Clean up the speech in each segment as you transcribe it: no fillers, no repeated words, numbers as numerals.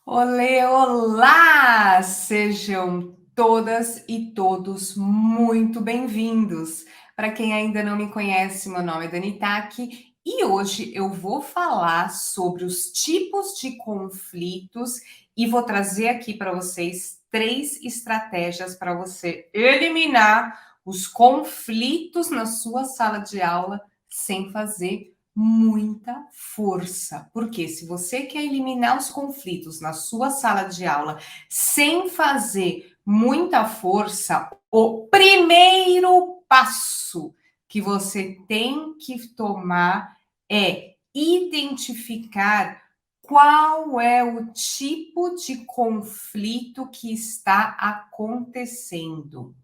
Olê, olá! Sejam todas e todos muito bem-vindos. Para quem ainda não me conhece, meu nome é Dani Taki e hoje eu vou falar sobre os tipos de conflitos e vou trazer aqui para vocês 3 estratégias para você eliminar os conflitos na sua sala de aula sem fazer muita força, porque se você quer eliminar os conflitos na sua sala de aula sem fazer muita força, o primeiro passo que você tem que tomar é identificar qual é o tipo de conflito que está acontecendo.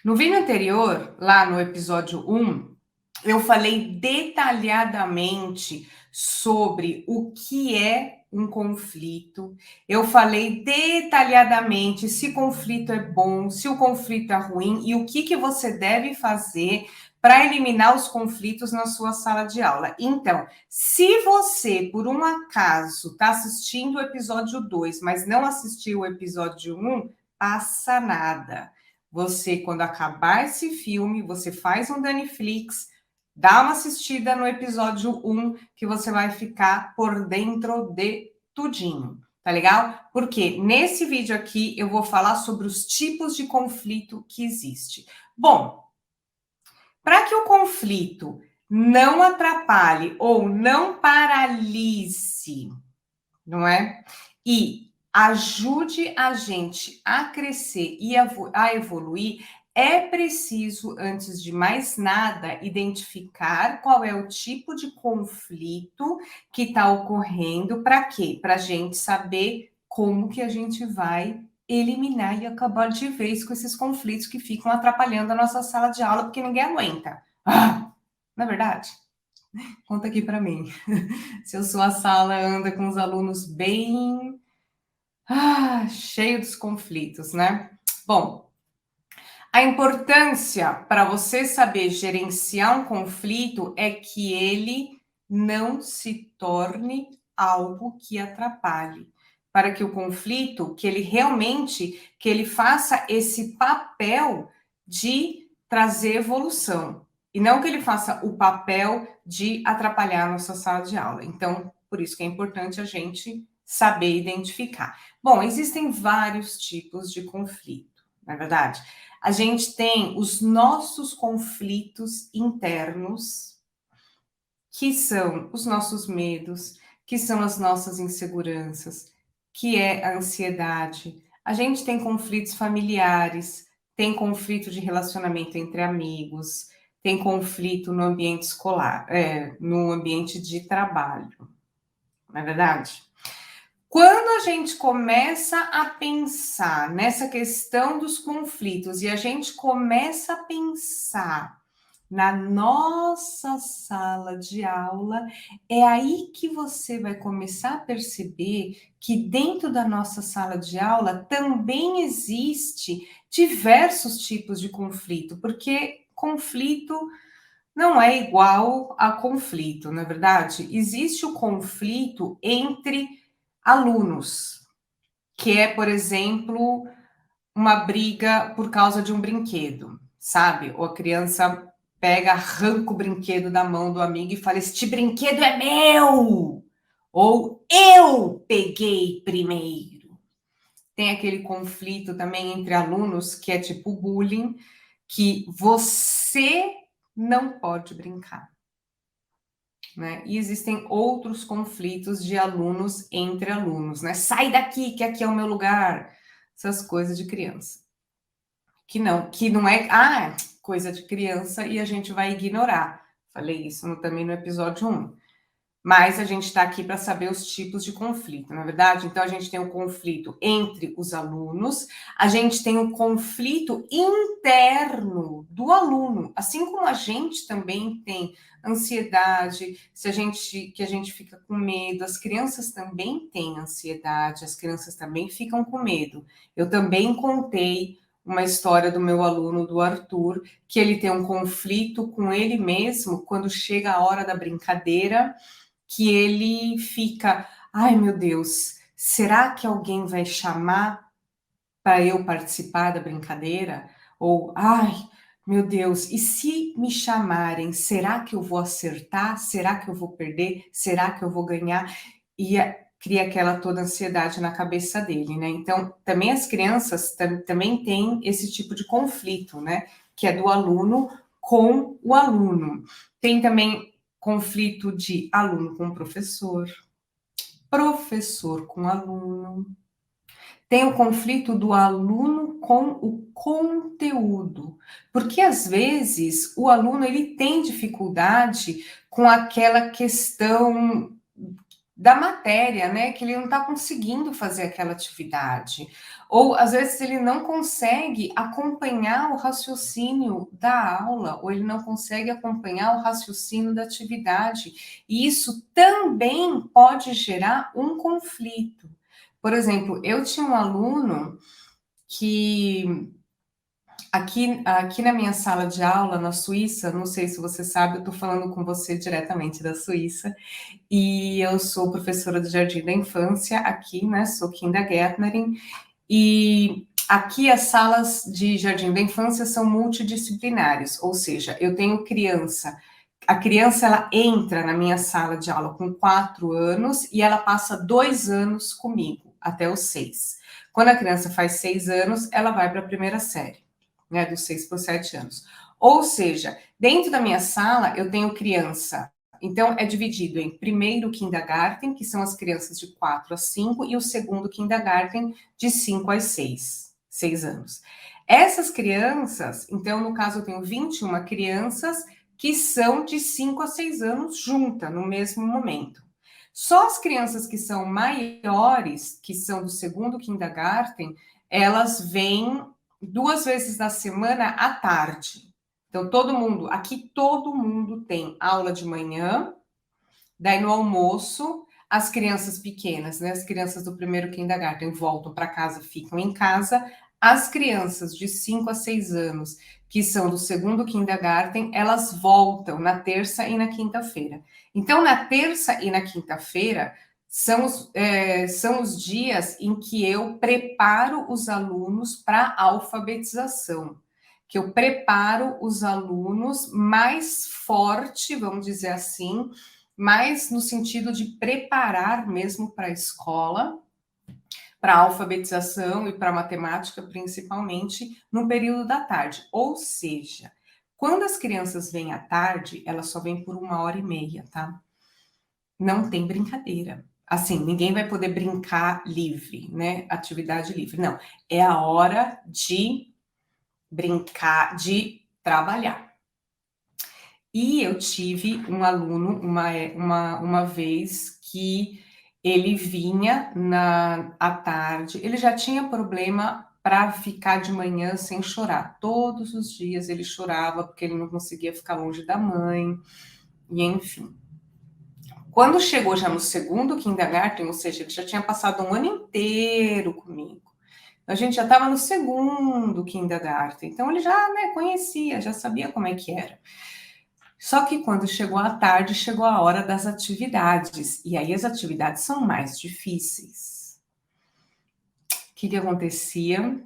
No vídeo anterior, lá no episódio 1, eu falei detalhadamente sobre o que é um conflito. Eu falei detalhadamente se conflito é bom, se o conflito é ruim e o que você deve fazer para eliminar os conflitos na sua sala de aula. Então, se você, por um acaso, está assistindo o episódio 2, mas não assistiu o episódio 1, passa nada. Você, quando acabar esse filme, você faz um Daniflix, dá uma assistida no episódio 1, que você vai ficar por dentro de tudinho, tá legal? Porque nesse vídeo aqui eu vou falar sobre os tipos de conflito que existe. Bom, para que o conflito não atrapalhe ou não paralise, não é? E ajude a gente a crescer e a evoluir, é preciso, antes de mais nada, identificar qual é o tipo de conflito que está ocorrendo, para quê? Para a gente saber como que a gente vai eliminar e acabar de vez com esses conflitos que ficam atrapalhando a nossa sala de aula, porque ninguém aguenta. Não é verdade? Conta aqui para mim. Se a sua sala anda com os alunos bem cheio dos conflitos, né? Bom, a importância para você saber gerenciar um conflito é que ele não se torne algo que atrapalhe. Para que o conflito, que ele realmente, que ele faça esse papel de trazer evolução. E não que ele faça o papel de atrapalhar a nossa sala de aula. Então, por isso que é importante a gente saber identificar. Bom, existem vários tipos de conflito, não é verdade? A gente tem os nossos conflitos internos, que são os nossos medos, que são as nossas inseguranças, que é a ansiedade. A gente tem conflitos familiares, tem conflito de relacionamento entre amigos, tem conflito no ambiente escolar, no ambiente de trabalho, não é verdade? Quando a gente começa a pensar nessa questão dos conflitos e a gente começa a pensar na nossa sala de aula, é aí que você vai começar a perceber que dentro da nossa sala de aula também existe diversos tipos de conflito, porque conflito não é igual a conflito, não é verdade? Existe o conflito entre alunos, que é, por exemplo, uma briga por causa de um brinquedo, sabe? Ou a criança pega, arranca o brinquedo da mão do amigo e fala: Este brinquedo é meu! Ou eu peguei primeiro. Tem aquele conflito também entre alunos, que é tipo bullying, que você não pode brincar. Né? E existem outros conflitos de alunos entre alunos, né? Sai daqui, que aqui é o meu lugar. Essas coisas de criança. Que não é coisa de criança e a gente vai ignorar. Falei isso também no episódio 1. Mas a gente está aqui para saber os tipos de conflito, não é verdade? Então, a gente tem o conflito entre os alunos, a gente tem o conflito interno do aluno, assim como a gente também tem ansiedade, que a gente fica com medo, as crianças também têm ansiedade, as crianças também ficam com medo. Eu também contei uma história do meu aluno, do Arthur, que ele tem um conflito com ele mesmo quando chega a hora da brincadeira, que ele fica, ai meu Deus, Será que alguém vai chamar para eu participar da brincadeira? Ou, ai, meu Deus, e se me chamarem, será que eu vou acertar? Será que eu vou perder? Será que eu vou ganhar? E cria aquela toda ansiedade na cabeça dele, né? Então, também as crianças também têm esse tipo de conflito, né? Que é do aluno com o aluno. Tem também conflito de aluno com professor, professor com aluno. Tem o conflito do aluno com o conteúdo, porque às vezes o aluno ele tem dificuldade com aquela questão da matéria, né, que ele não está conseguindo fazer aquela atividade, ou às vezes ele não consegue acompanhar o raciocínio da aula, ou ele não consegue acompanhar o raciocínio da atividade, e isso também pode gerar um conflito. Por exemplo, eu tinha um aluno que aqui na minha sala de aula na Suíça, não sei se você sabe, eu estou falando com você diretamente da Suíça, e eu sou professora de jardim da infância aqui, né? Sou Kindergärtnerin, e aqui as salas de jardim da infância são multidisciplinares, ou seja, eu tenho a criança ela entra na minha sala de aula com 4 anos e ela passa 2 anos comigo, até os 6. Quando a criança faz 6 anos, ela vai para a primeira série, né? Dos 6 para os 7 anos. Ou seja, dentro da minha sala eu tenho criança. Então, é dividido em primeiro kindergarten, que são as crianças de 4 a 5, e o segundo kindergarten, de 5 a 6 anos. Essas crianças, então, no caso, eu tenho 21 crianças que são de 5 a 6 anos juntas, no mesmo momento. Só as crianças que são maiores, que são do segundo kindergarten, elas vêm 2 vezes na semana à tarde. Então, aqui todo mundo tem aula de manhã, daí no almoço, as crianças pequenas, né, as crianças do primeiro kindergarten voltam para casa, ficam em casa, as crianças de 5 a 6 anos, que são do segundo kindergarten, elas voltam na terça e na quinta-feira. Então, na terça e na quinta-feira, são os dias em que eu preparo os alunos para a alfabetização, que eu preparo os alunos mais forte, vamos dizer assim, mais no sentido de preparar mesmo para a escola, para a alfabetização e para a matemática, principalmente, no período da tarde. Ou seja, quando as crianças vêm à tarde, elas só vêm por 1 hora e meia, tá? Não tem brincadeira. Assim, ninguém vai poder brincar livre, né? Atividade livre. Não, é a hora de brincar, de trabalhar. E eu tive um aluno uma vez que ele vinha à tarde, ele já tinha problema para ficar de manhã sem chorar. Todos os dias ele chorava porque ele não conseguia ficar longe da mãe, e enfim. Quando chegou já no segundo kindergarten, ou seja, ele já tinha passado um ano inteiro comigo. A gente já estava no segundo kindergarten, então ele já, né, conhecia, já sabia como é que era. Só que quando chegou a tarde, chegou a hora das atividades, e aí as atividades são mais difíceis. O que acontecia?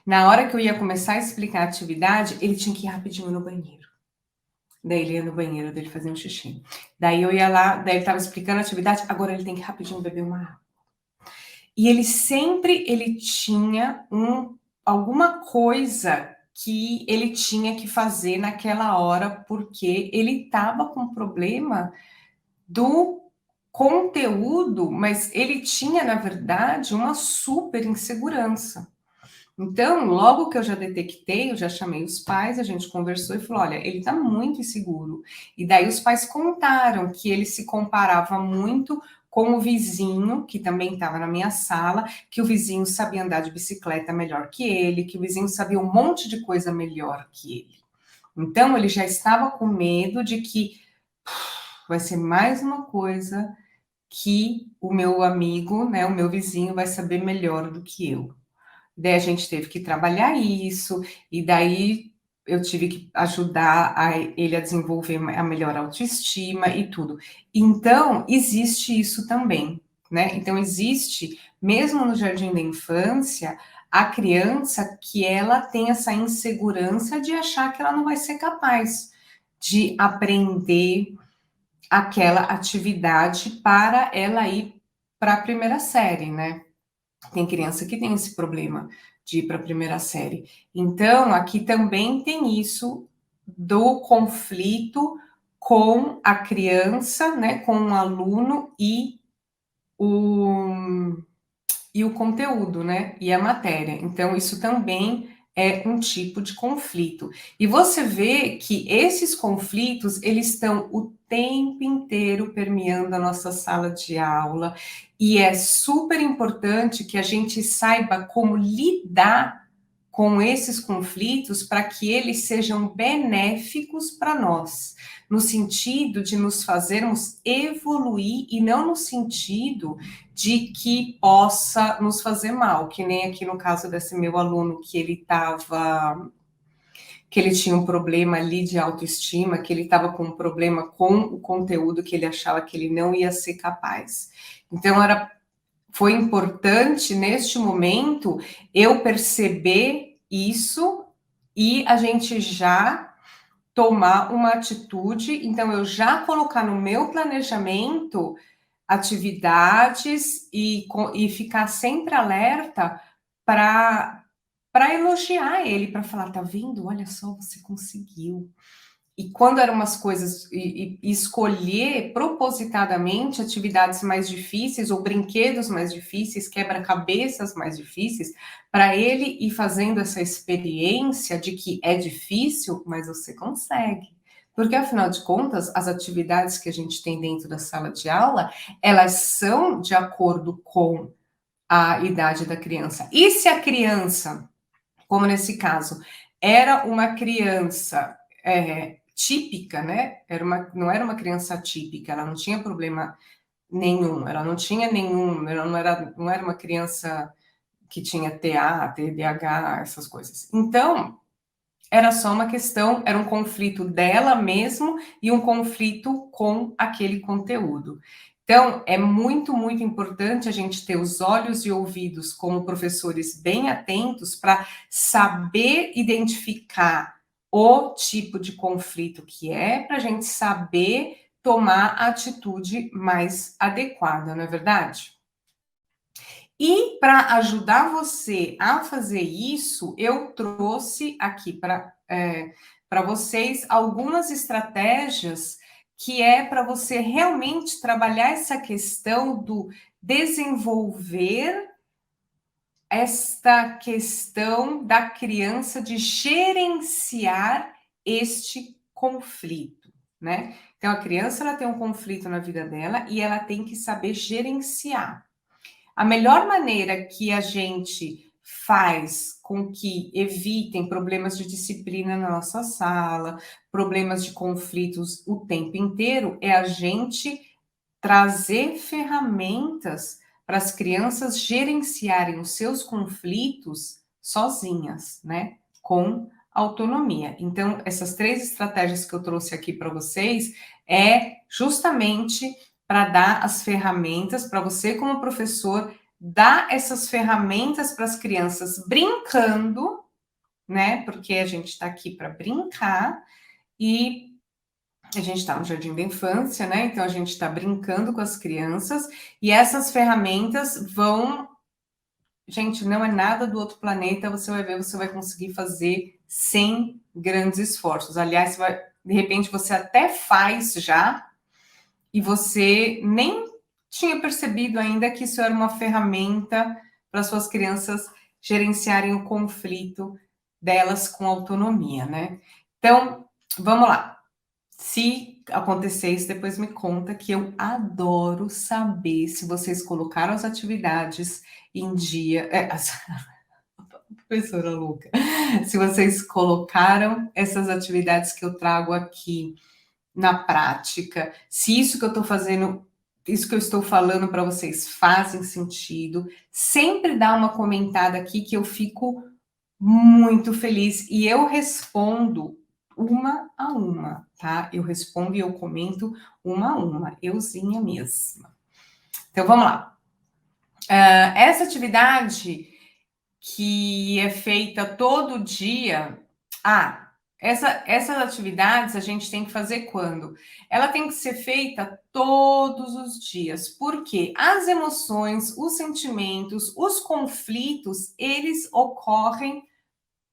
Na hora que eu ia começar a explicar a atividade, ele tinha que ir rapidinho no banheiro. Daí ele ia no banheiro dele fazer um xixi. Daí eu ia lá, daí ele estava explicando a atividade, agora ele tem que rapidinho beber uma água. E ele tinha alguma coisa que ele tinha que fazer naquela hora, porque ele estava com problema do conteúdo, mas ele tinha, na verdade, uma super insegurança. Então, logo que eu já detectei, eu já chamei os pais, a gente conversou e falou: olha, ele está muito inseguro. E daí os pais contaram que ele se comparava muito com o vizinho, que também estava na minha sala, que o vizinho sabia andar de bicicleta melhor que ele, que o vizinho sabia um monte de coisa melhor que ele. Então, ele já estava com medo de que vai ser mais uma coisa que o meu amigo, né, o meu vizinho vai saber melhor do que eu. Daí a gente teve que trabalhar isso, e daí eu tive que ajudar ele a desenvolver a melhor autoestima e tudo. Então, existe isso também, né? Então, existe, mesmo no jardim da infância, a criança que ela tem essa insegurança de achar que ela não vai ser capaz de aprender aquela atividade para ela ir para a primeira série, né? Tem criança que tem esse problema de ir para a primeira série. Então, aqui também tem isso do conflito com a criança, né, com o aluno o, e o conteúdo, né, e a matéria. Então, isso também é um tipo de conflito. E você vê que esses conflitos, eles estão o tempo inteiro permeando a nossa sala de aula, e é super importante que a gente saiba como lidar com esses conflitos para que eles sejam benéficos para nós, no sentido de nos fazermos evoluir e não no sentido de que possa nos fazer mal, que nem aqui no caso desse meu aluno que ele tinha um problema ali de autoestima, que ele estava com um problema com o conteúdo que ele achava que ele não ia ser capaz. Então foi importante neste momento eu perceber isso e a gente já tomar uma atitude, então eu já colocar no meu planejamento atividades e ficar sempre alerta para elogiar ele, para falar, tá vendo? Olha só, você conseguiu. E quando eram umas coisas, e escolher propositadamente atividades mais difíceis ou brinquedos mais difíceis, quebra-cabeças mais difíceis, para ele ir fazendo essa experiência de que é difícil, mas você consegue. Porque, afinal de contas, as atividades que a gente tem dentro da sala de aula, elas são de acordo com a idade da criança. E se a criança, como nesse caso, era uma criança típica, né? Não era uma criança atípica, ela não tinha problema nenhum, ela não tinha nenhum, ela não era uma criança que tinha TA, TDAH, essas coisas. Então, era só uma questão, era um conflito dela mesmo e um conflito com aquele conteúdo. Então, é muito, muito importante a gente ter os olhos e ouvidos como professores bem atentos para saber identificar o tipo de conflito que é, para a gente saber tomar a atitude mais adequada, não é verdade? E para ajudar você a fazer isso, eu trouxe aqui para vocês algumas estratégias que é para você realmente trabalhar essa questão do desenvolver esta questão da criança de gerenciar este conflito, né? Então, a criança ela tem um conflito na vida dela e ela tem que saber gerenciar. A melhor maneira que a gente faz com que evitem problemas de disciplina na nossa sala, problemas de conflitos o tempo inteiro, é a gente trazer ferramentas para as crianças gerenciarem os seus conflitos sozinhas, né? Com autonomia. Então, essas 3 estratégias que eu trouxe aqui para vocês é justamente para dar as ferramentas para você, como professor, dar essas ferramentas para as crianças brincando, né? Porque a gente está aqui para brincar e a gente está no jardim da infância, né? Então a gente está brincando com as crianças e essas ferramentas vão. Gente, não é nada do outro planeta, você vai ver, você vai conseguir fazer sem grandes esforços. Aliás, de repente você até faz já e você nem tinha percebido ainda que isso era uma ferramenta para suas crianças gerenciarem o conflito delas com autonomia, né? Então, vamos lá. Se acontecer isso, depois me conta que eu adoro saber se vocês colocaram as atividades em dia. Professora louca. Se vocês colocaram essas atividades que eu trago aqui na prática, se isso que eu estou fazendo, isso que eu estou falando para vocês fazem sentido, sempre dá uma comentada aqui que eu fico muito feliz e eu respondo uma a uma, tá? Eu respondo e eu comento uma a uma, euzinha mesma. Então vamos lá. Essa atividade que é feita todo dia. Essas atividades a gente tem que fazer quando? Ela tem que ser feita todos os dias, porque as emoções, os sentimentos, os conflitos, eles ocorrem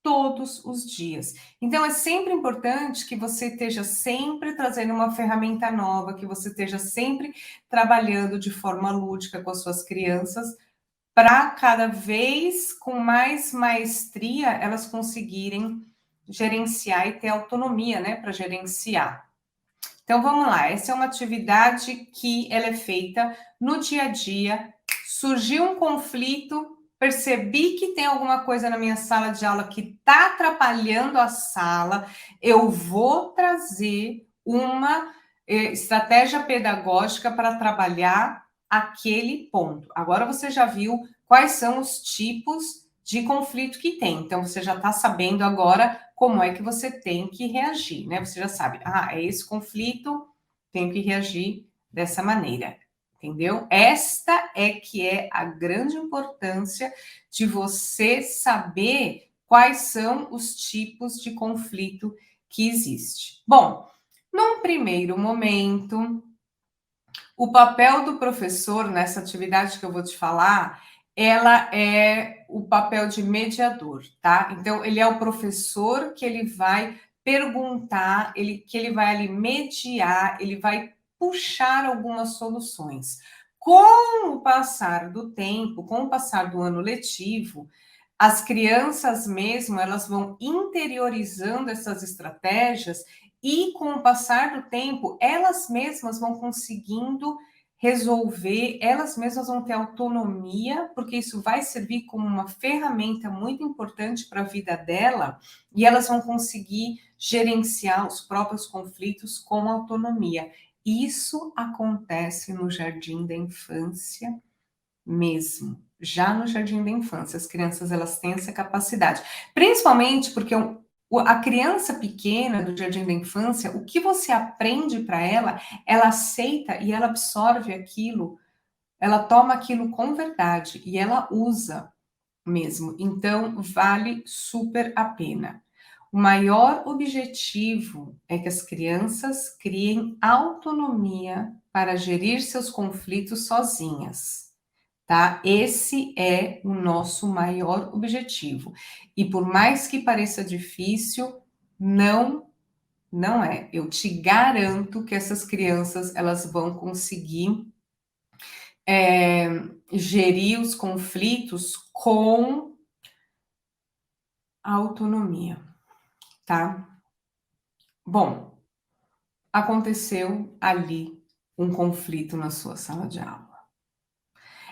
todos os dias. Então é sempre importante que você esteja sempre trazendo uma ferramenta nova, que você esteja sempre trabalhando de forma lúdica com as suas crianças, para cada vez com mais maestria elas conseguirem gerenciar e ter autonomia, né, para gerenciar. Então vamos lá, essa é uma atividade que ela é feita no dia a dia. Surgiu um conflito, percebi que tem alguma coisa na minha sala de aula que está atrapalhando a sala, eu vou trazer uma estratégia pedagógica para trabalhar aquele ponto. Agora você já viu quais são os tipos de conflito que tem. Então você já está sabendo agora como é que você tem que reagir, né? Você já sabe, é esse conflito, tenho que reagir dessa maneira, entendeu? Esta é que é a grande importância de você saber quais são os tipos de conflito que existe. Bom, num primeiro momento, o papel do professor nessa atividade que eu vou te falar, ela é o papel de mediador, tá? Então, ele é o professor que ele vai perguntar, que ele vai ali mediar, ele vai puxar algumas soluções. Com o passar do tempo, com o passar do ano letivo, as crianças mesmo, elas vão interiorizando essas estratégias e com o passar do tempo, elas mesmas vão conseguindo resolver, elas mesmas vão ter autonomia, porque isso vai servir como uma ferramenta muito importante para a vida dela, e elas vão conseguir gerenciar os próprios conflitos com autonomia. Isso acontece no jardim da infância mesmo. Já no jardim da infância, as crianças elas têm essa capacidade, principalmente porque a criança pequena do jardim da infância, o que você aprende para ela, ela aceita e ela absorve aquilo, ela toma aquilo com verdade e ela usa mesmo. Então, vale super a pena. O maior objetivo é que as crianças criem autonomia para gerir seus conflitos sozinhas, tá? Esse é o nosso maior objetivo. E por mais que pareça difícil, não é. Eu te garanto que essas crianças elas vão conseguir gerir os conflitos com autonomia, tá? Bom, aconteceu ali um conflito na sua sala de aula.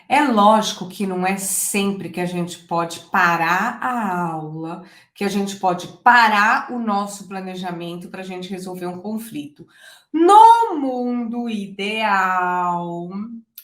É lógico que não é sempre que a gente pode parar a aula, que a gente pode parar o nosso planejamento para a gente resolver um conflito. No mundo ideal,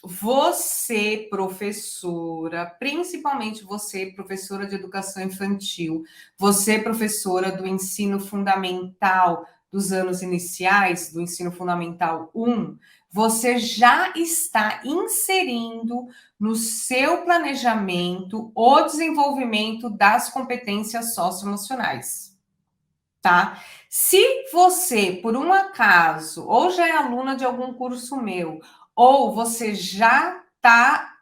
você, professora, principalmente você, professora de educação infantil, você, professora do ensino fundamental, dos anos iniciais, do ensino fundamental 1, você já está inserindo no seu planejamento o desenvolvimento das competências socioemocionais, tá? Se você, por um acaso, ou já é aluna de algum curso meu, ou você já está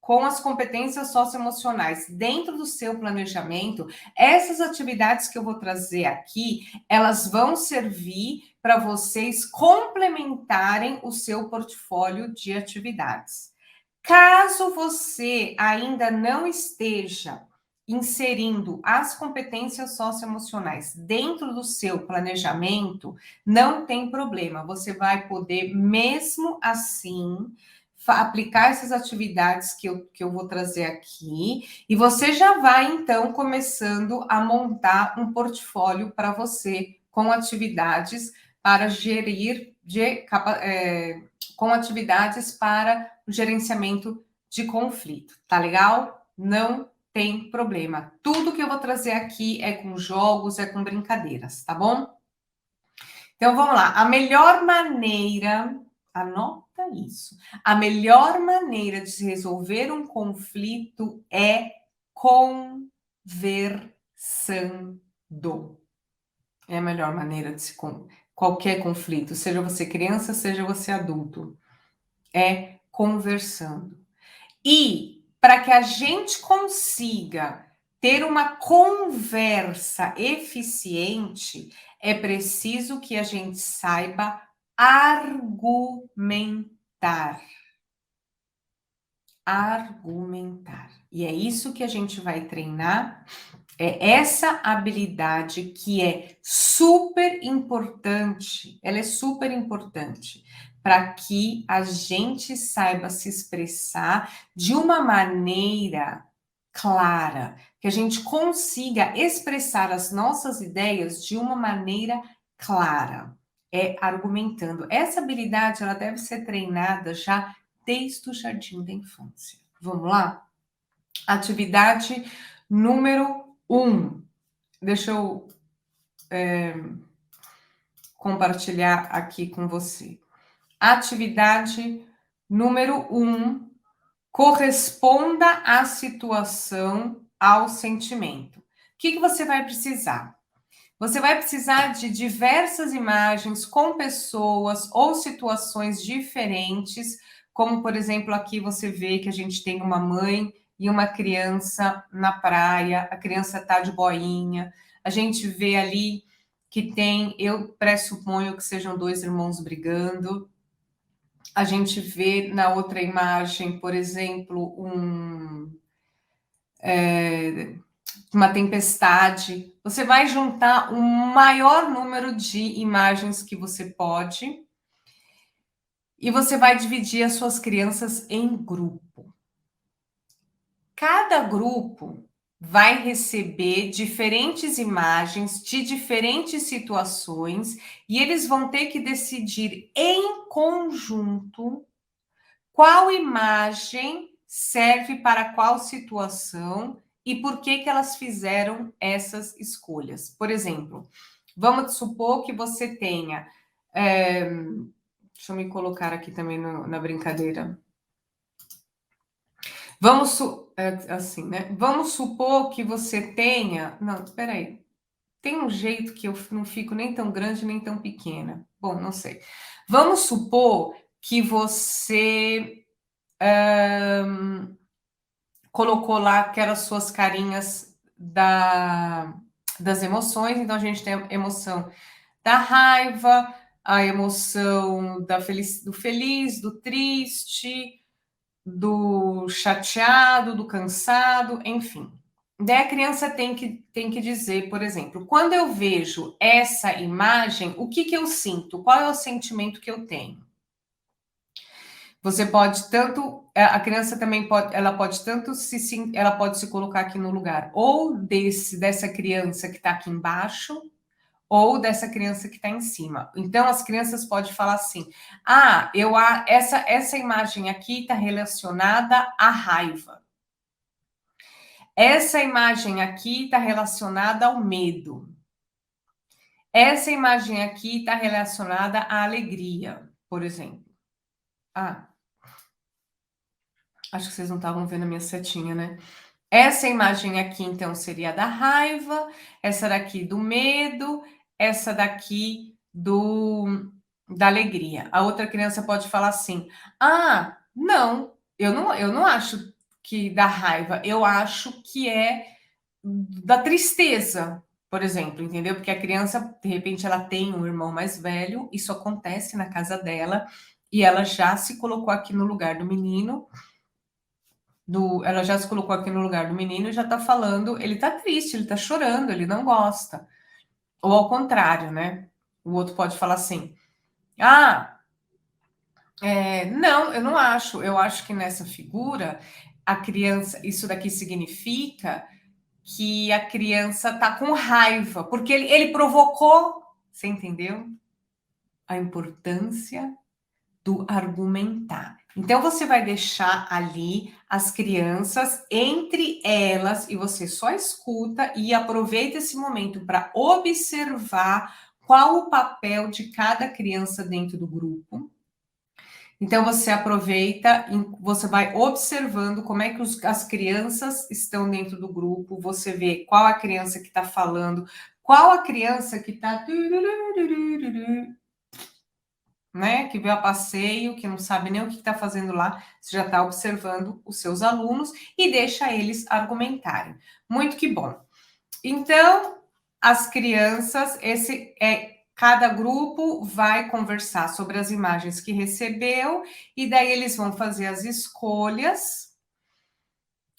com as competências socioemocionais dentro do seu planejamento, essas atividades que eu vou trazer aqui, elas vão servir para vocês complementarem o seu portfólio de atividades. Caso você ainda não esteja inserindo as competências socioemocionais dentro do seu planejamento, não tem problema, você vai poder, mesmo assim, aplicar essas atividades que eu vou trazer aqui, e você já vai, então, começando a montar um portfólio para você, com atividades para gerir, com atividades para o gerenciamento de conflito, tá legal? Não tem problema. Tudo que eu vou trazer aqui é com jogos, é com brincadeiras, tá bom? Então vamos lá. A melhor maneira Anota isso. A melhor maneira de se resolver um conflito é conversando. É a melhor maneira de se qualquer conflito, seja você criança, seja você adulto, é conversando. E para que a gente consiga ter uma conversa eficiente, é preciso que a gente saiba argumentar. Argumentar. E é isso que a gente vai treinar, é essa habilidade que é super importante, ela é super importante para que a gente saiba se expressar de uma maneira clara, que a gente consiga expressar as nossas ideias de uma maneira clara, é argumentando. Essa habilidade ela deve ser treinada já desde o jardim da infância. Vamos lá? Atividade número 1. Deixa eu compartilhar aqui com você. Atividade número 1. Corresponda à situação, ao sentimento. O que você vai precisar? Você vai precisar de diversas imagens com pessoas ou situações diferentes, como por exemplo, aqui você vê que a gente tem uma mãe e uma criança na praia, a criança está de boinha, a gente vê ali que tem, eu pressuponho que sejam dois irmãos brigando. A gente vê na outra imagem, por exemplo, uma tempestade. Você vai juntar o maior número de imagens que você pode e você vai dividir as suas crianças em grupo. Cada grupo vai receber diferentes imagens de diferentes situações e eles vão ter que decidir em conjunto qual imagem serve para qual situação e por que elas fizeram essas escolhas. Por exemplo, vamos supor que você tenha. Deixa eu me colocar aqui também na brincadeira. Assim, né? Vamos supor que você tenha. Não, espera aí. Tem um jeito que eu não fico nem tão grande nem tão pequena. Bom, não sei. Vamos supor que você colocou lá aquelas suas carinhas das emoções. Então, a gente tem a emoção da raiva, a emoção do feliz, do triste, do chateado, do cansado, enfim. Daí a criança tem que dizer, por exemplo, quando eu vejo essa imagem, o que eu sinto? Qual é o sentimento que eu tenho? Você pode tanto, a criança também pode, ela pode tanto ela pode se colocar aqui no lugar ou dessa criança que está aqui embaixo, ou dessa criança que está em cima. Então, as crianças podem falar assim: essa imagem aqui está relacionada à raiva. Essa imagem aqui está relacionada ao medo. Essa imagem aqui está relacionada à alegria, por exemplo. Acho que vocês não estavam vendo a minha setinha, né? Essa imagem aqui, então, seria da raiva, essa daqui do medo, essa daqui da alegria. A outra criança pode falar assim: não, eu não acho que da raiva, eu acho que é da tristeza, por exemplo, entendeu? Porque a criança, de repente, ela tem um irmão mais velho, isso acontece na casa dela, e ela já se colocou aqui no lugar do menino ela já se colocou aqui no lugar do menino e já tá falando, ele tá triste, ele tá chorando, ele não gosta. Ou ao contrário, né? O outro pode falar assim: não, eu não acho. Eu acho que nessa figura, a criança, isso daqui significa que a criança tá com raiva, porque ele provocou, você entendeu? A importância do argumentar. Então, você vai deixar ali as crianças entre elas e você só escuta e aproveita esse momento para observar qual o papel de cada criança dentro do grupo. Então você aproveita, você vai observando como é que as crianças estão dentro do grupo, você vê qual a criança que está falando, qual a criança que está, né, que veio a passeio, que não sabe nem o que está fazendo lá, você já está observando os seus alunos e deixa eles argumentarem. Muito que bom. Então, as crianças, cada grupo vai conversar sobre as imagens que recebeu e daí eles vão fazer as escolhas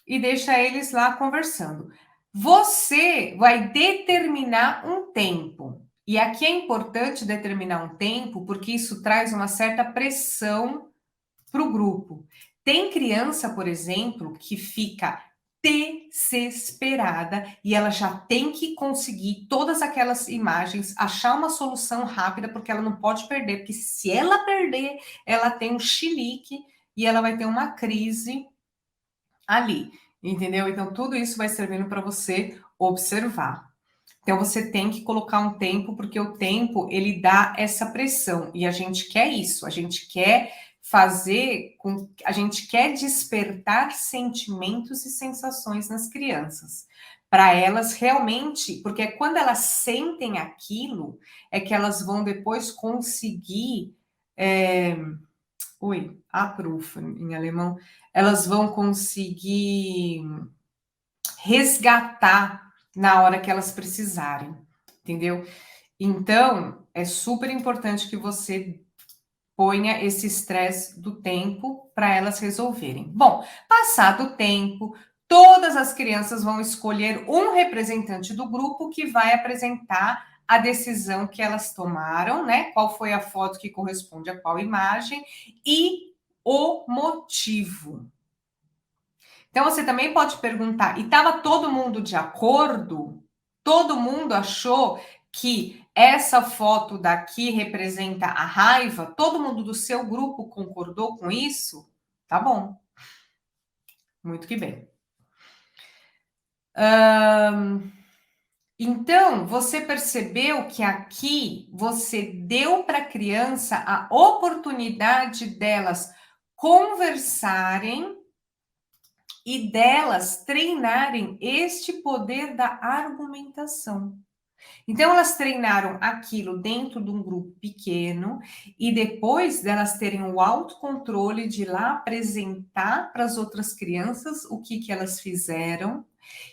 e deixa eles lá conversando. Você vai determinar um tempo. E aqui é importante determinar um tempo, porque isso traz uma certa pressão para o grupo. Tem criança, por exemplo, que fica desesperada e ela já tem que conseguir todas aquelas imagens, achar uma solução rápida, porque ela não pode perder, porque se ela perder, ela tem um chilique e ela vai ter uma crise ali, entendeu? Então, tudo isso vai servindo para você observar. Então, você tem que colocar um tempo, porque o tempo, ele dá essa pressão, e a gente quer isso, a gente quer a gente quer despertar sentimentos e sensações nas crianças, para elas realmente, porque é quando elas sentem aquilo, é que elas vão depois conseguir, Abrufen em alemão, elas vão conseguir resgatar na hora que elas precisarem, entendeu? Então, é super importante que você ponha esse estresse do tempo para elas resolverem. Bom, passado o tempo, todas as crianças vão escolher um representante do grupo que vai apresentar a decisão que elas tomaram, né? Qual foi a foto que corresponde a qual imagem e o motivo. Então você também pode perguntar: e estava todo mundo de acordo? Todo mundo achou que essa foto daqui representa a raiva? Todo mundo do seu grupo concordou com isso? Tá bom. Muito que bem. Então, você percebeu que aqui você deu para a criança a oportunidade delas conversarem e delas treinarem este poder da argumentação. Então, elas treinaram aquilo dentro de um grupo pequeno e depois delas terem o autocontrole de ir lá apresentar para as outras crianças o que elas fizeram.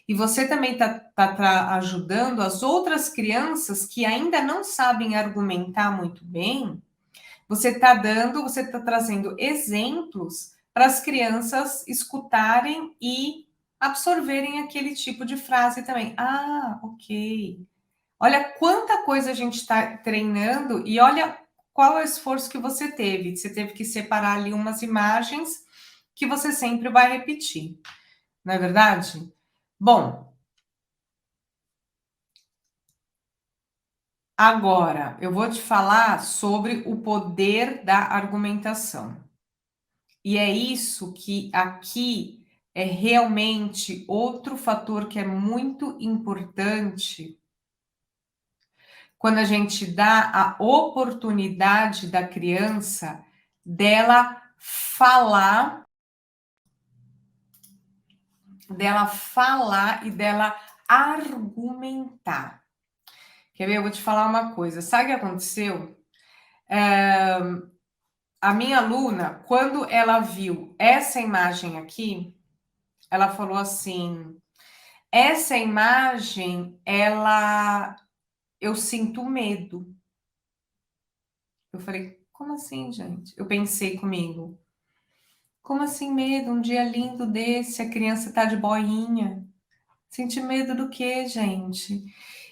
E você também está ajudando as outras crianças que ainda não sabem argumentar muito bem. Você está trazendo exemplos para as crianças escutarem e absorverem aquele tipo de frase também. Ah, ok. Olha quanta coisa a gente está treinando e olha qual é o esforço que você teve. Você teve que separar ali umas imagens que você sempre vai repetir, não é verdade? Bom, agora eu vou te falar sobre o poder da argumentação. E é isso que aqui é realmente outro fator que é muito importante quando a gente dá a oportunidade da criança dela falar e dela argumentar. Quer ver? Eu vou te falar uma coisa. Sabe o que aconteceu? A minha aluna, quando ela viu essa imagem aqui, ela falou assim: essa imagem, eu sinto medo. Eu falei, como assim, gente? Eu pensei comigo, como assim medo? Um dia lindo desse, a criança tá de boinha. Sentir medo do quê, gente?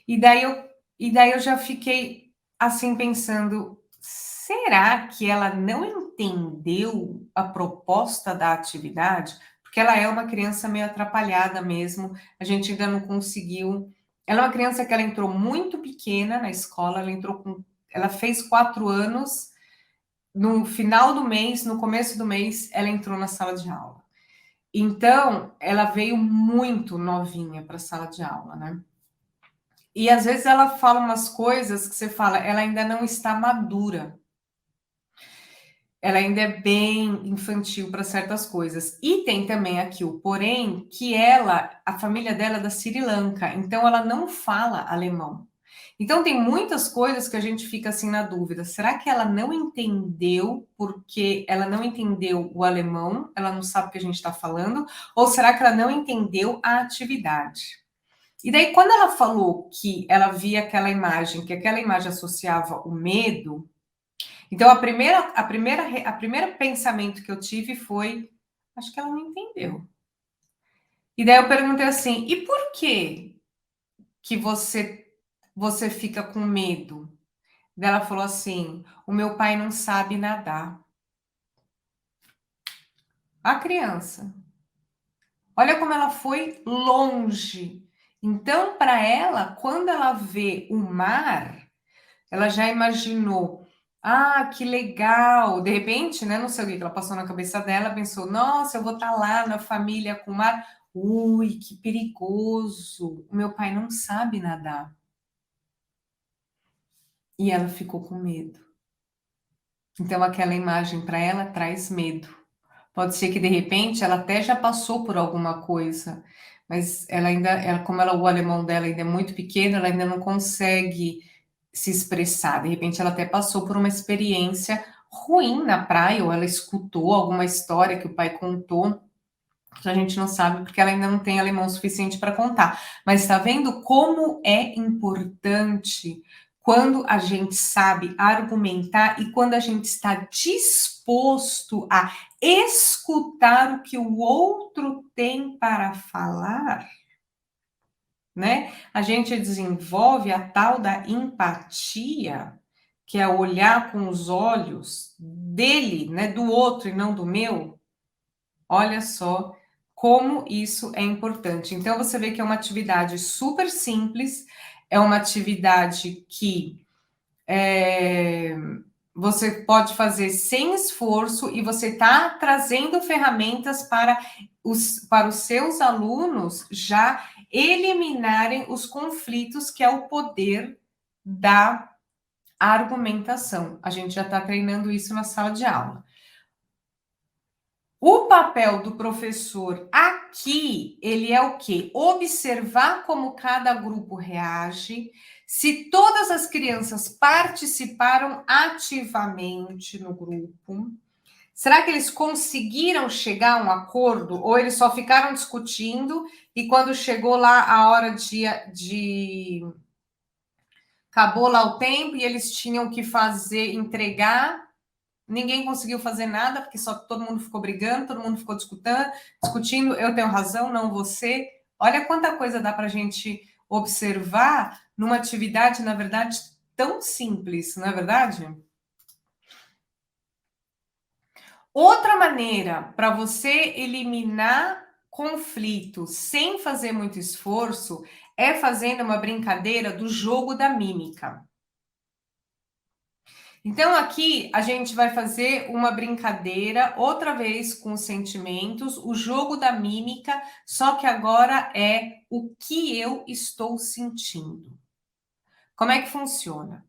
E daí eu, e daí eu já fiquei assim pensando, será que ela não entendeu a proposta da atividade? Porque ela é uma criança meio atrapalhada mesmo, a gente ainda não conseguiu. Ela é uma criança que ela entrou muito pequena na escola, ela fez 4 anos, no final do mês, no começo do mês, ela entrou na sala de aula. Então, ela veio muito novinha para a sala de aula, né? E às vezes ela fala umas coisas que você fala, ela ainda não está madura. ela ainda é bem infantil para certas coisas. E tem também aqui o porém, que a família dela é da Sri Lanka, então ela não fala alemão. Então tem muitas coisas que a gente fica assim na dúvida. Será que ela não entendeu porque ela não entendeu o alemão? Ela não sabe o que a gente está falando? Ou será que ela não entendeu a atividade? E daí, quando ela falou que ela via aquela imagem, que aquela imagem associava o medo, então a primeira pensamento que eu tive foi, acho que ela não entendeu. E daí eu perguntei assim, e por que você fica com medo? Daí ela falou assim, o meu pai não sabe nadar. A criança. Olha como ela foi longe. Então, para ela, quando ela vê o mar, ela já imaginou, ah, que legal. De repente, né, não sei o que ela passou na cabeça dela, pensou, nossa, eu vou estar lá na família com o mar. Ui, que perigoso. O meu pai não sabe nadar. E ela ficou com medo. Então, aquela imagem para ela traz medo. Pode ser que de repente ela até já passou por alguma coisa, mas o alemão dela ainda é muito pequeno, ela ainda não consegue se expressar. De repente ela até passou por uma experiência ruim na praia, ou ela escutou alguma história que o pai contou, que a gente não sabe porque ela ainda não tem alemão suficiente para contar. Mas está vendo como é importante quando a gente sabe argumentar e quando a gente está disposto a escutar o que o outro tem para falar, né? A gente desenvolve a tal da empatia, que é olhar com os olhos dele, né, do outro e não do meu. Olha só como isso é importante. Então, você vê que é uma atividade super simples, é uma atividade que você pode fazer sem esforço e você está trazendo ferramentas para os seus alunos já eliminarem os conflitos, que é o poder da argumentação. A gente já está treinando isso na sala de aula. O papel do professor aqui, ele é o quê? Observar como cada grupo reage, se todas as crianças participaram ativamente no grupo. Será que eles conseguiram chegar a um acordo ou eles só ficaram discutindo e quando chegou lá a hora acabou lá o tempo e eles tinham que entregar, ninguém conseguiu fazer nada, porque só todo mundo ficou brigando, todo mundo ficou discutindo, eu tenho razão, não você. Olha quanta coisa dá para a gente observar numa atividade, na verdade, tão simples, não é verdade? Outra maneira para você eliminar conflitos sem fazer muito esforço é fazendo uma brincadeira do jogo da mímica. Então, aqui a gente vai fazer uma brincadeira, outra vez com os sentimentos, o jogo da mímica, só que agora é o que eu estou sentindo. Como é que funciona?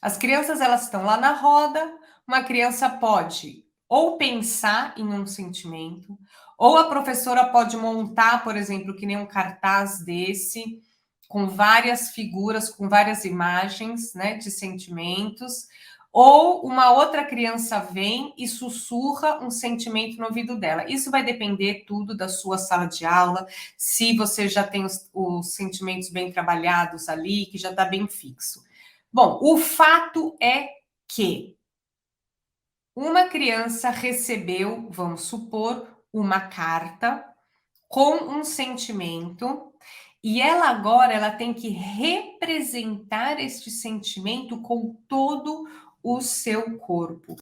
As crianças, elas estão lá na roda, uma criança pode ou pensar em um sentimento, ou a professora pode montar, por exemplo, que nem um cartaz desse, com várias figuras, com várias imagens, né, de sentimentos, ou uma outra criança vem e sussurra um sentimento no ouvido dela. Isso vai depender tudo da sua sala de aula, se você já tem os sentimentos bem trabalhados ali, que já está bem fixo. Bom, o fato é que uma criança recebeu, vamos supor, uma carta com um sentimento e ela tem que representar este sentimento com todo o seu corpo.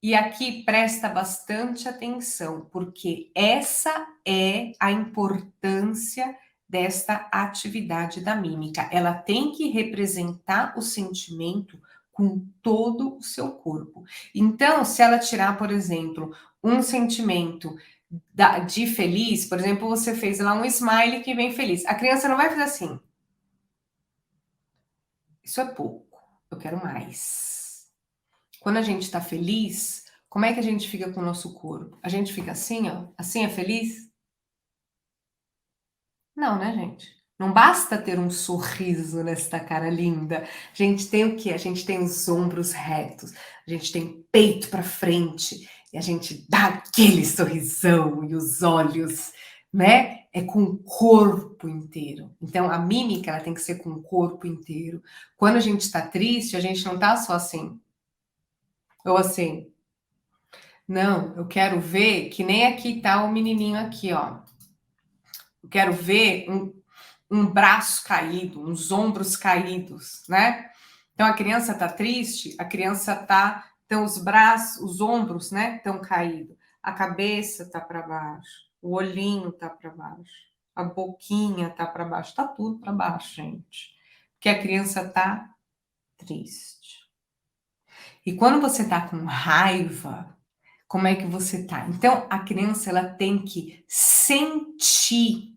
E aqui presta bastante atenção, porque essa é a importância desta atividade da mímica. Ela tem que representar o sentimento com todo o seu corpo. Então, se ela tirar, por exemplo, um sentimento de feliz, por exemplo, você fez lá um smile que vem feliz. A criança não vai fazer assim. Isso é pouco. Eu quero mais. Quando a gente está feliz, como é que a gente fica com o nosso corpo? A gente fica assim, ó, assim é feliz? Não, né, gente? Não basta ter um sorriso nesta cara linda. A gente tem o quê? A gente tem os ombros retos, a gente tem peito para frente, e a gente dá aquele sorrisão e os olhos, né? É com o corpo inteiro. Então, a mímica ela tem que ser com o corpo inteiro. Quando a gente está triste, a gente não tá só assim, ou assim. Não, eu quero ver que nem aqui tá o menininho aqui, ó. Eu quero ver um braço caído, uns ombros caídos, né? Então a criança tá triste, a criança tá, então os braços, os ombros, né, estão caídos, a cabeça tá para baixo, o olhinho tá para baixo, a boquinha tá para baixo, tá tudo para baixo, gente. Porque a criança tá triste. E quando você tá com raiva, como é que você tá? Então a criança ela tem que sentir.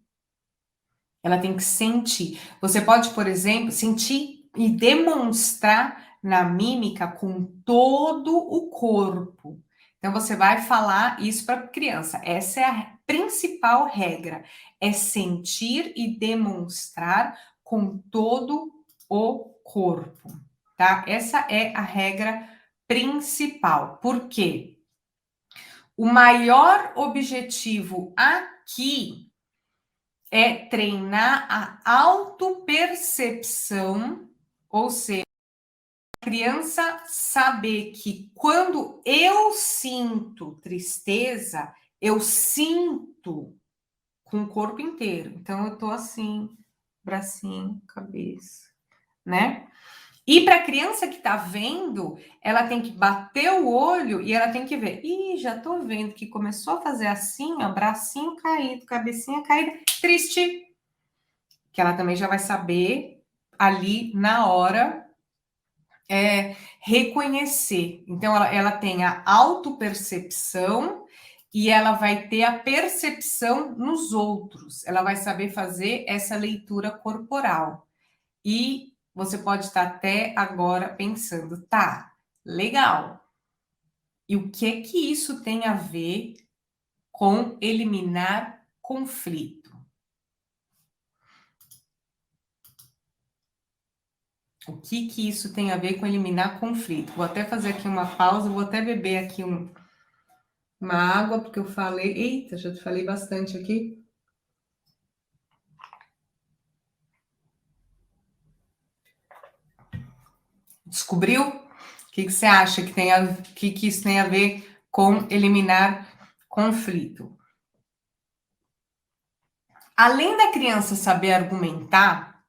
Ela tem que sentir. Você pode, por exemplo, sentir e demonstrar na mímica com todo o corpo. Então você vai falar isso para a criança. Essa é a principal regra, é sentir e demonstrar com todo o corpo, tá? Essa é a regra principal. Por quê? O maior objetivo aqui é treinar a autopercepção, ou seja, a criança saber que quando eu sinto tristeza, eu sinto com o corpo inteiro. Então eu tô assim, bracinho, cabeça, né? E para a criança que está vendo, ela tem que bater o olho e ela tem que ver. Ih, já estou vendo que começou a fazer assim, ó, bracinho caído, cabecinha caída, triste. Que ela também já vai saber ali na hora reconhecer. Então, ela tem a autopercepção e ela vai ter a percepção nos outros. Ela vai saber fazer essa leitura corporal. E você pode estar até agora pensando, tá, legal. E o que é que isso tem a ver com eliminar conflito? O que que isso tem a ver com eliminar conflito? Vou até fazer aqui uma pausa, vou até beber aqui uma água, porque eu falei. Eita, já te falei bastante aqui. Descobriu? O que que você acha que tem que isso tem a ver com eliminar conflito? Além da criança saber argumentar,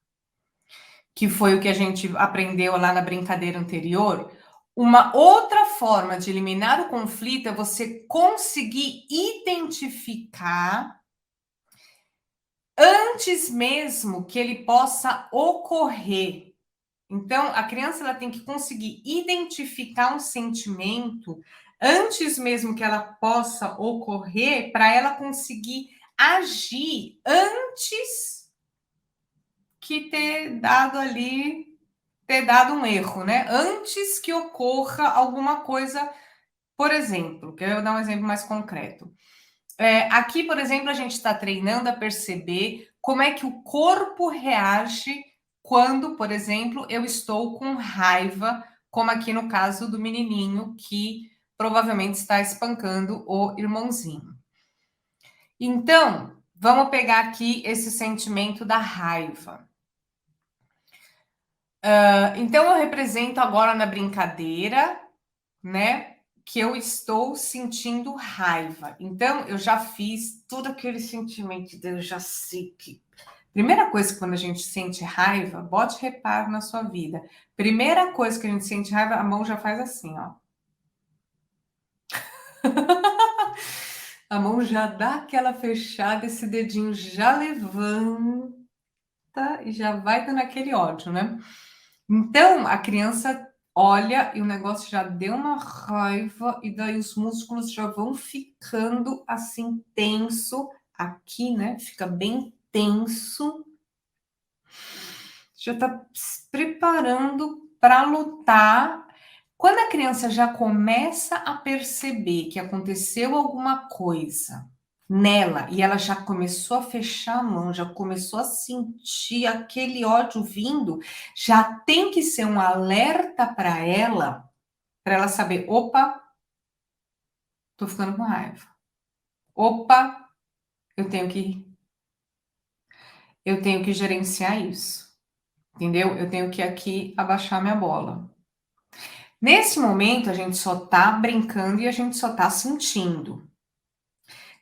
que foi o que a gente aprendeu lá na brincadeira anterior, uma outra forma de eliminar o conflito é você conseguir identificar antes mesmo que ele possa ocorrer. Então, a criança ela tem que conseguir identificar um sentimento antes mesmo que ela possa ocorrer, para ela conseguir agir antes que ter dado um erro, né? Antes que ocorra alguma coisa, por exemplo, quero dar um exemplo mais concreto. Aqui, por exemplo, a gente está treinando a perceber como é que o corpo reage quando, por exemplo, eu estou com raiva, como aqui no caso do menininho que provavelmente está espancando o irmãozinho. Então, vamos pegar aqui esse sentimento da raiva. Então, eu represento agora na brincadeira, né? Que eu estou sentindo raiva. Então, eu já fiz todo aquele sentimento, eu já sei que. Primeira coisa que quando a gente sente raiva, bote reparo na sua vida. Primeira coisa que a gente sente raiva, a mão já faz assim, ó. A mão já dá aquela fechada, esse dedinho já levanta e já vai dando aquele ódio, né? Então, a criança olha e o negócio já deu uma raiva, e daí os músculos já vão ficando assim tenso aqui, né? Fica bem tenso. Já tá se preparando para lutar. Quando a criança já começa a perceber que aconteceu alguma coisa nela e ela já começou a fechar a mão, já começou a sentir aquele ódio vindo, já tem que ser um alerta para ela saber, opa, tô ficando com raiva. Opa, eu tenho que eu tenho que gerenciar isso, entendeu? Eu tenho que aqui abaixar minha bola. Nesse momento a gente só tá brincando e a gente só tá sentindo.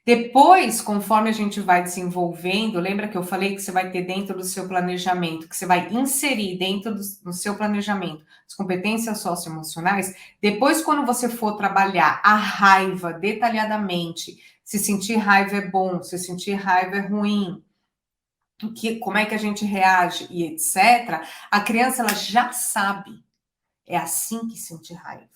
Depois, conforme a gente vai desenvolvendo, lembra que eu falei que você vai ter dentro do seu planejamento, que você vai inserir dentro do seu planejamento as competências socioemocionais. Depois, quando você for trabalhar a raiva detalhadamente, se sentir raiva é bom, se sentir raiva é ruim, como é que a gente reage e etc., a criança ela já sabe. É assim que sentir raiva.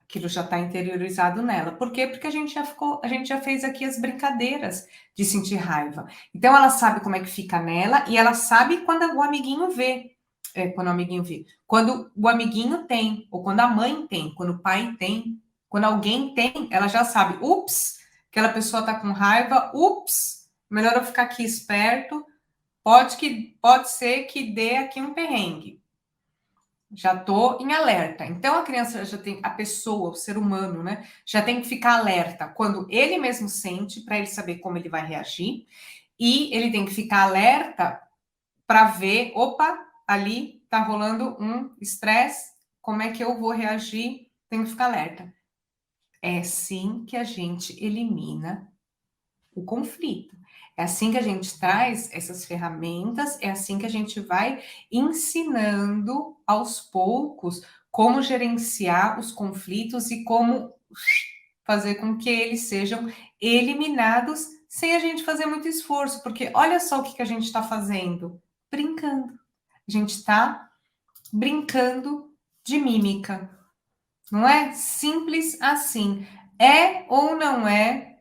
Aquilo já está interiorizado nela. Por quê? Porque a gente já fez aqui as brincadeiras de sentir raiva. Então ela sabe como é que fica nela e ela sabe quando o amiguinho vê. Quando o amiguinho vê. Quando o amiguinho tem, ou quando a mãe tem, quando o pai tem, quando alguém tem, ela já sabe. Ups, aquela pessoa está com raiva, ups, melhor eu ficar aqui esperto. Pode ser que dê aqui um perrengue. Já estou em alerta. Então a criança já tem, a pessoa, o ser humano, né? Já tem que ficar alerta quando ele mesmo sente, para ele saber como ele vai reagir, e ele tem que ficar alerta para ver, opa, ali tá rolando um estresse, como é que eu vou reagir? Tem que ficar alerta. É assim que a gente elimina o conflito. É assim que a gente traz essas ferramentas, é assim que a gente vai ensinando aos poucos como gerenciar os conflitos e como fazer com que eles sejam eliminados sem a gente fazer muito esforço, porque olha só o que a gente está fazendo, brincando. A gente está brincando de mímica, não é? Simples assim. É ou não é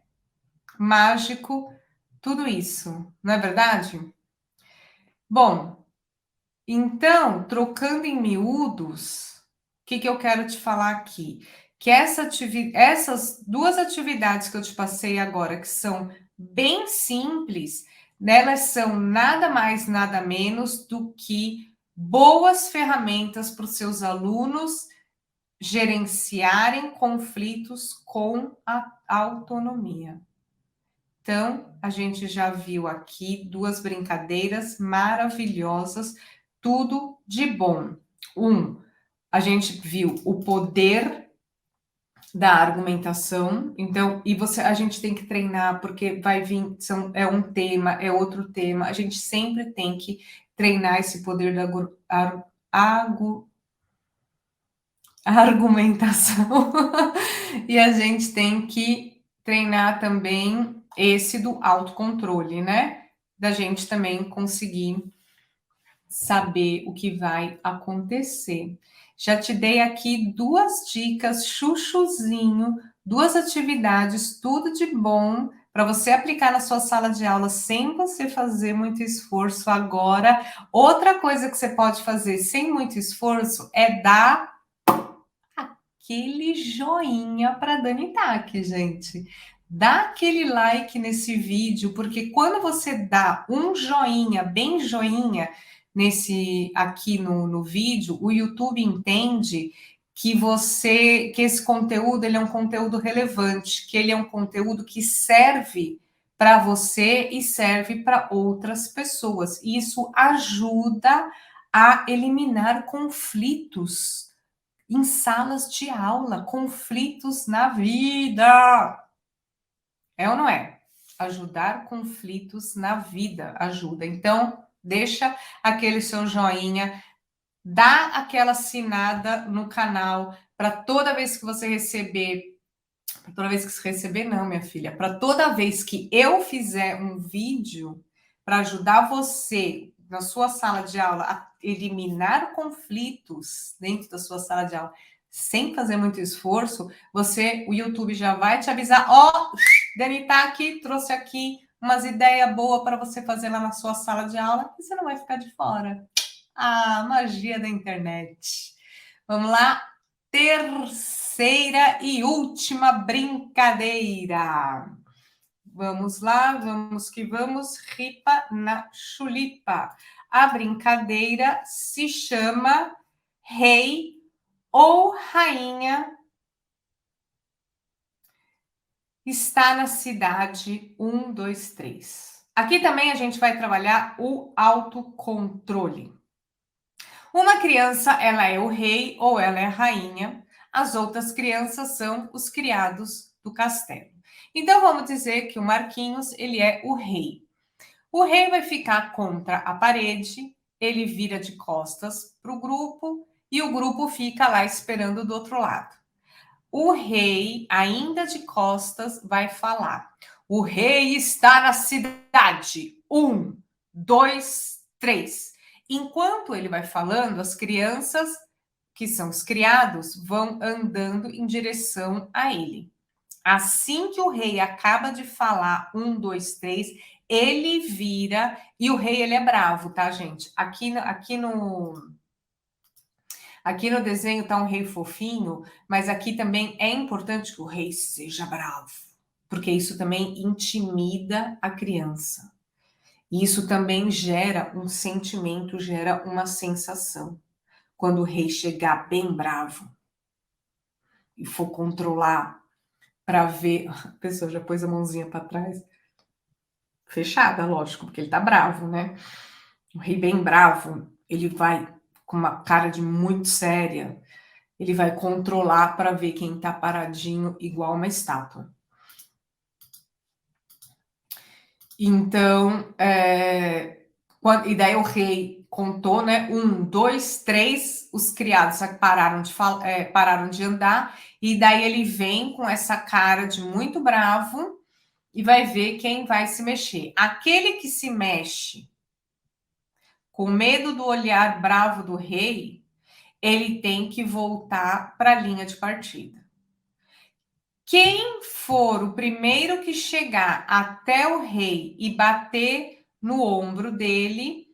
mágico tudo isso, não é verdade? Bom, então, trocando em miúdos, o que eu quero te falar aqui? Que essas duas atividades que eu te passei agora, que são bem simples, né, elas são nada mais, nada menos do que boas ferramentas para os seus alunos gerenciarem conflitos com a autonomia. Então, a gente já viu aqui duas brincadeiras maravilhosas, tudo de bom. A gente viu o poder da argumentação, então, a gente tem que treinar, porque vai vir, é um tema, é outro tema, a gente sempre tem que treinar esse poder da argumentação, e a gente tem que treinar também esse do autocontrole, né? Da gente também conseguir saber o que vai acontecer. Já te dei aqui duas dicas, chuchuzinho, duas atividades, tudo de bom para você aplicar na sua sala de aula sem você fazer muito esforço agora. Outra coisa que você pode fazer sem muito esforço é dar aquele joinha para Dani Tak, gente. Dá aquele like nesse vídeo, porque quando você dá um joinha, bem joinha, nesse aqui no vídeo, o YouTube entende que esse conteúdo ele é um conteúdo relevante, que ele é um conteúdo que serve para você e serve para outras pessoas. E isso ajuda a eliminar conflitos em salas de aula, conflitos na vida. É ou não é? Ajudar conflitos na vida ajuda. Então, deixa aquele seu joinha, dá aquela assinada no canal para toda vez que você receber, toda vez que você receber não, minha filha, para toda vez que eu fizer um vídeo para ajudar você na sua sala de aula a eliminar conflitos dentro da sua sala de aula, sem fazer muito esforço, o YouTube já vai te avisar, ó, Dani tá aqui, trouxe aqui umas ideias boas para você fazer lá na sua sala de aula e você não vai ficar de fora. Ah, magia da internet. Vamos lá? terceira e última brincadeira. Vamos lá, vamos que vamos, ripa na chulipa. A brincadeira se chama Rei ou Rainha está na cidade 1, 2, 3. Aqui também a gente vai trabalhar o autocontrole. Uma criança, ela é o rei ou ela é a rainha. As outras crianças são os criados do castelo. Então vamos dizer que o Marquinhos, ele é o rei. O rei vai ficar contra a parede, ele vira de costas para o grupo e o grupo fica lá esperando do outro lado. O rei, ainda de costas, vai falar: o rei está na cidade. 1, 2, 3. Enquanto ele vai falando, as crianças, que são os criados, vão andando em direção a ele. Assim que o rei acaba de falar 1, 2, 3, ele vira e o rei ele é bravo, tá, gente? Aqui no desenho está um rei fofinho, mas aqui também é importante que o rei seja bravo, porque isso também intimida a criança. E isso também gera um sentimento, gera uma sensação. Quando o rei chegar bem bravo e for controlar para ver, a pessoa já pôs a mãozinha para trás, fechada, lógico, porque ele tá bravo, né? O rei bem bravo, ele vai com uma cara de muito séria, ele vai controlar para ver quem está paradinho igual uma estátua. Então, e daí o rei contou, né? 1, 2, 3, os criados pararam de andar, e daí ele vem com essa cara de muito bravo e vai ver quem vai se mexer. Aquele que se mexe com medo do olhar bravo do rei, ele tem que voltar para a linha de partida. Quem for o primeiro que chegar até o rei e bater no ombro dele,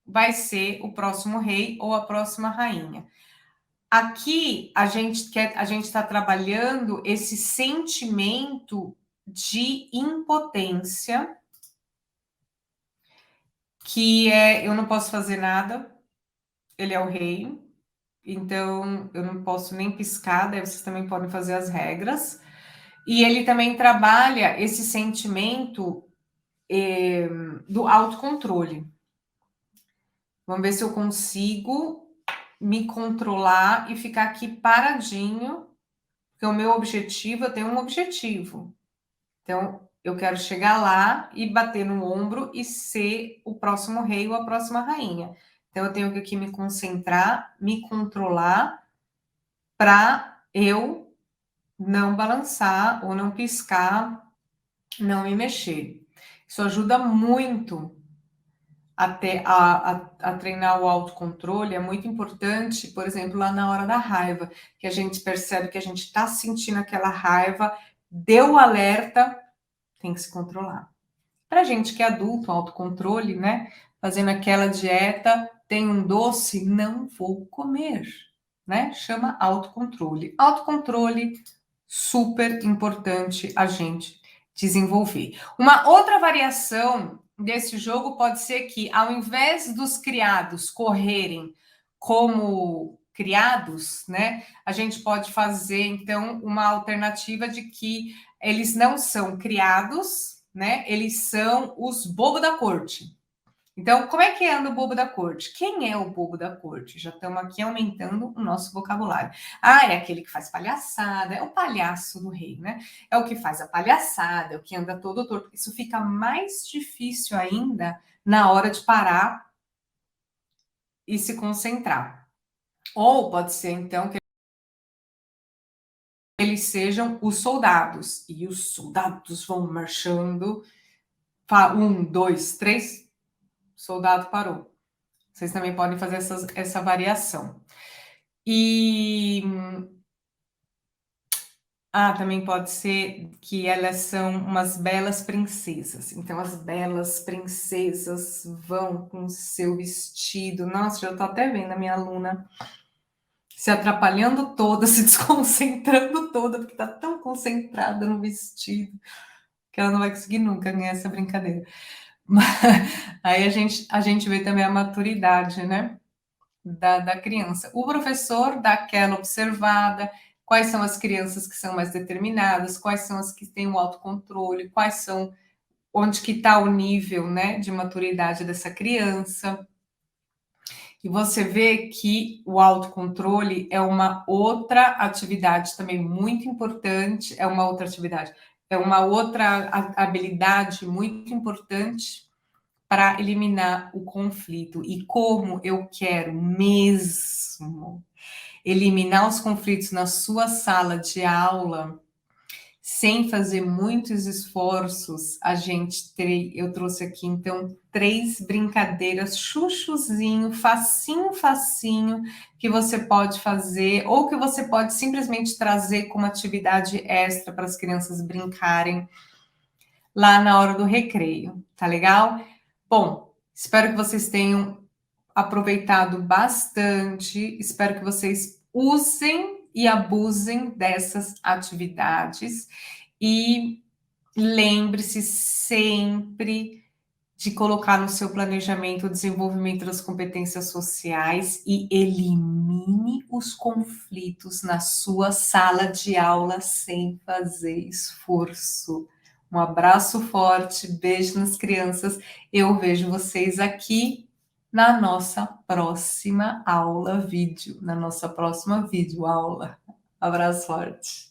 vai ser o próximo rei ou a próxima rainha. Aqui a gente está trabalhando esse sentimento de impotência, que é eu não posso fazer nada, ele é o rei, então eu não posso nem piscar, daí vocês também podem fazer as regras. E ele também trabalha esse sentimento do autocontrole. Vamos ver se eu consigo me controlar e ficar aqui paradinho, porque o meu objetivo, eu tenho um objetivo. Então, eu quero chegar lá e bater no ombro e ser o próximo rei ou a próxima rainha. Então, eu tenho que aqui me concentrar, me controlar para eu não balançar ou não piscar, não me mexer. Isso ajuda muito a treinar o autocontrole. É muito importante, por exemplo, lá na hora da raiva, que a gente percebe que a gente está sentindo aquela raiva, deu o alerta, tem que se controlar. Para gente que é adulto, autocontrole, né? Fazendo aquela dieta, tem um doce, não vou comer, né? Chama autocontrole. Autocontrole, super importante a gente desenvolver. Uma outra variação desse jogo pode ser que, ao invés dos criados correrem como criados, né? A gente pode fazer, então, uma alternativa de que eles não são criados, né? Eles são os bobo da corte. Então, como é que anda o bobo da corte? Quem é o bobo da corte? Já estamos aqui aumentando o nosso vocabulário. Ah, é aquele que faz palhaçada, é o palhaço do rei, né? É o que faz a palhaçada, é o que anda todo torto. Isso fica mais difícil ainda na hora de parar e se concentrar. Ou pode ser, então, que eles sejam os soldados, e os soldados vão marchando. 1, 2, 3, soldado parou. Vocês também podem fazer essa variação. E também pode ser que elas são umas belas princesas. Então, as belas princesas vão com seu vestido. Nossa, já estou até vendo a minha aluna se atrapalhando toda, se desconcentrando toda, porque tá tão concentrada no vestido que ela não vai conseguir nunca ganhar essa brincadeira. Mas aí a gente vê também a maturidade, né, da criança. O professor dá aquela observada, quais são as crianças que são mais determinadas, quais são as que têm o autocontrole, quais são onde que está o nível, né, de maturidade dessa criança. E você vê que o autocontrole é uma outra atividade também muito importante, é uma outra atividade, é uma outra habilidade muito importante para eliminar o conflito. E como eu quero mesmo eliminar os conflitos na sua sala de aula, sem fazer muitos esforços, eu trouxe aqui então 3 brincadeiras chuchuzinho, facinho, facinho, que você pode fazer ou que você pode simplesmente trazer como atividade extra para as crianças brincarem lá na hora do recreio, tá legal? Bom, espero que vocês tenham aproveitado bastante, espero que vocês usem e abusem dessas atividades e lembre-se sempre de colocar no seu planejamento o desenvolvimento das competências sociais e elimine os conflitos na sua sala de aula sem fazer esforço. Um abraço forte, beijo nas crianças. Eu vejo vocês aqui na nossa próxima aula vídeo, na nossa próxima vídeo aula. Abraço forte.